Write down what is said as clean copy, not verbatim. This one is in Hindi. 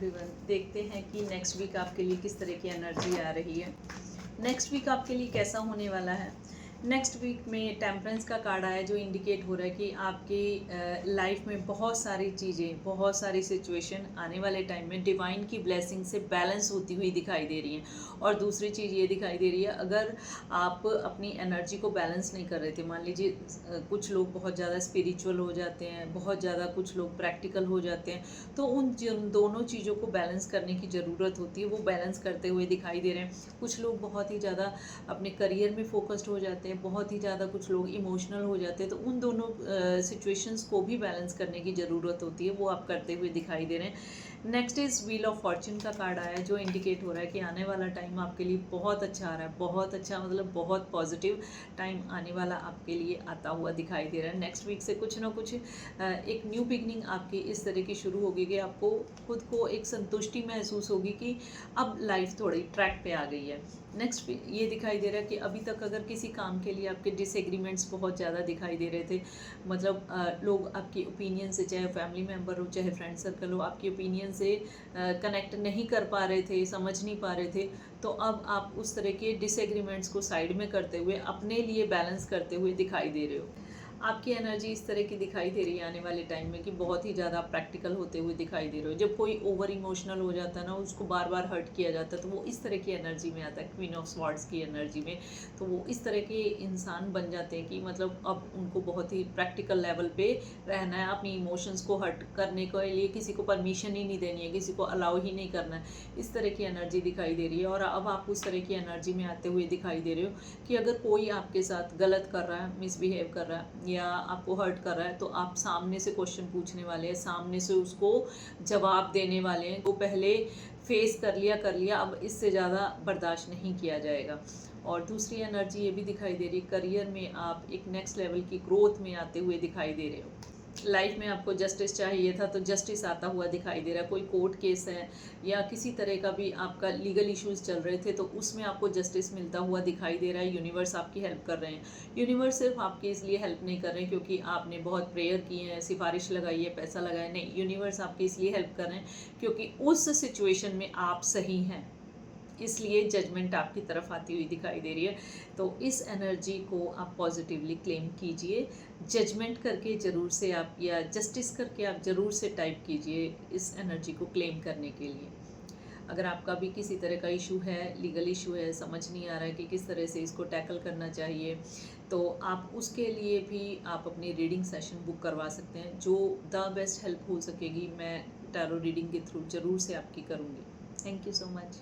एवरीवन, देखते हैं कि नेक्स्ट वीक आपके लिए किस तरह की एनर्जी आ रही है। नेक्स्ट वीक आपके लिए कैसा होने वाला है। नेक्स्ट वीक में टेम्परेंस का कार्ड आया जो इंडिकेट हो रहा है कि आपकी लाइफ में बहुत सारी चीज़ें, बहुत सारी सिचुएशन आने वाले टाइम में डिवाइन की ब्लेसिंग से बैलेंस होती हुई दिखाई दे रही हैं। और दूसरी चीज़ ये दिखाई दे रही है, अगर आप अपनी एनर्जी को बैलेंस नहीं कर रहे थे, मान लीजिए कुछ लोग बहुत ज़्यादा स्पिरिचुअल हो जाते हैं, बहुत ज़्यादा कुछ लोग प्रैक्टिकल हो जाते हैं, तो उन दोनों चीज़ों को बैलेंस करने की ज़रूरत होती है। वो बैलेंस करते हुए दिखाई दे रहे हैं। कुछ लोग बहुत ही ज़्यादा अपने करियर में फोकस्ड हो जाते हैं, बहुत ही ज़्यादा कुछ लोग इमोशनल हो जाते हैं, तो उन दोनों सिचुएशंस को भी बैलेंस करने की ज़रूरत होती है। वो आप करते हुए दिखाई दे रहे हैं। Next is wheel of Fortune का कार्ड आया जो इंडिकेट हो रहा है कि आने वाला टाइम आपके लिए बहुत अच्छा आ रहा है। बहुत अच्छा मतलब बहुत पॉजिटिव टाइम आने वाला आपके लिए आता हुआ दिखाई दे रहा है। नेक्स्ट वीक से कुछ ना कुछ एक न्यू बिगनिंग आपकी इस तरह की शुरू होगी कि आपको खुद को एक संतुष्टि महसूस होगी कि अब लाइफ थोड़ी ट्रैक पे आ गई है। नेक्स्ट ये दिखाई दे रहा है कि अभी तक अगर किसी काम के लिए आपके डिसएग्रीमेंट्स बहुत ज़्यादा दिखाई दे रहे थे, मतलब लोग आपकी ओपिनियन से, चाहे फैमिली मेम्बर हो चाहे फ्रेंड सर्कल हो, आपकी ओपिनियन से कनेक्ट नहीं कर पा रहे थे, समझ नहीं पा रहे थे, तो अब आप उस तरह के डिसएग्रीमेंट्स को साइड में करते हुए अपने लिए बैलेंस करते हुए दिखाई दे रहे हो। आपकी एनर्जी इस तरह की दिखाई दे रही है आने वाले टाइम में कि बहुत ही ज़्यादा प्रैक्टिकल होते हुए दिखाई दे रहे हो। जब कोई ओवर इमोशनल हो जाता है ना, उसको बार बार हर्ट किया जाता है, तो वो इस तरह की एनर्जी में आता है, क्वीन ऑफ स्वॉर्ड्स की एनर्जी में। तो वो इस तरह के इंसान बन जाते हैं कि मतलब अब उनको बहुत ही प्रैक्टिकल लेवल पे रहना है। अपनी इमोशंस को हर्ट करने के लिए किसी को परमिशन ही नहीं देनी है, किसी को अलाउ ही नहीं करना है। इस तरह की एनर्जी दिखाई दे रही है। और अब आप उस तरह की एनर्जी में आते हुए दिखाई दे रहे हो कि अगर कोई आपके साथ गलत कर रहा है, मिसबिहेव कर रहा है या आपको हर्ट कर रहा है, तो आप सामने से क्वेश्चन पूछने वाले हैं, सामने से उसको जवाब देने वाले हैं। वो पहले फेस कर लिया, अब इससे ज़्यादा बर्दाश्त नहीं किया जाएगा। और दूसरी एनर्जी ये भी दिखाई दे रही है, करियर में आप एक नेक्स्ट लेवल की ग्रोथ में आते हुए दिखाई दे रहे हो। लाइफ में आपको जस्टिस चाहिए था, तो जस्टिस आता हुआ दिखाई दे रहा है। कोई कोर्ट केस है या किसी तरह का भी आपका लीगल इश्यूज चल रहे थे, तो उसमें आपको जस्टिस मिलता हुआ दिखाई दे रहा है। यूनिवर्स आपकी हेल्प कर रहे हैं। यूनिवर्स सिर्फ आपकी इसलिए हेल्प नहीं कर रहे हैं क्योंकि आपने बहुत प्रेयर की है, सिफारिश लगाई है, पैसा लगाया, नहीं। यूनिवर्स आपकी इसलिए हेल्प कर रहे हैं क्योंकि उस सिचुएशन में आप सही हैं, इसलिए जजमेंट आपकी तरफ आती हुई दिखाई दे रही है। तो इस एनर्जी को आप पॉजिटिवली क्लेम कीजिए। जजमेंट करके ज़रूर से आप, या जस्टिस करके आप ज़रूर से टाइप कीजिए इस एनर्जी को क्लेम करने के लिए। अगर आपका भी किसी तरह का इशू है, लीगल इशू है, समझ नहीं आ रहा है कि किस तरह से इसको टैकल करना चाहिए, तो आप उसके लिए भी आप अपनी रीडिंग सेशन बुक करवा सकते हैं, जो द बेस्ट हेल्प हो सकेगी। मैं टैरो रीडिंग के थ्रू ज़रूर से आपकी करूँगी। Thank you so much.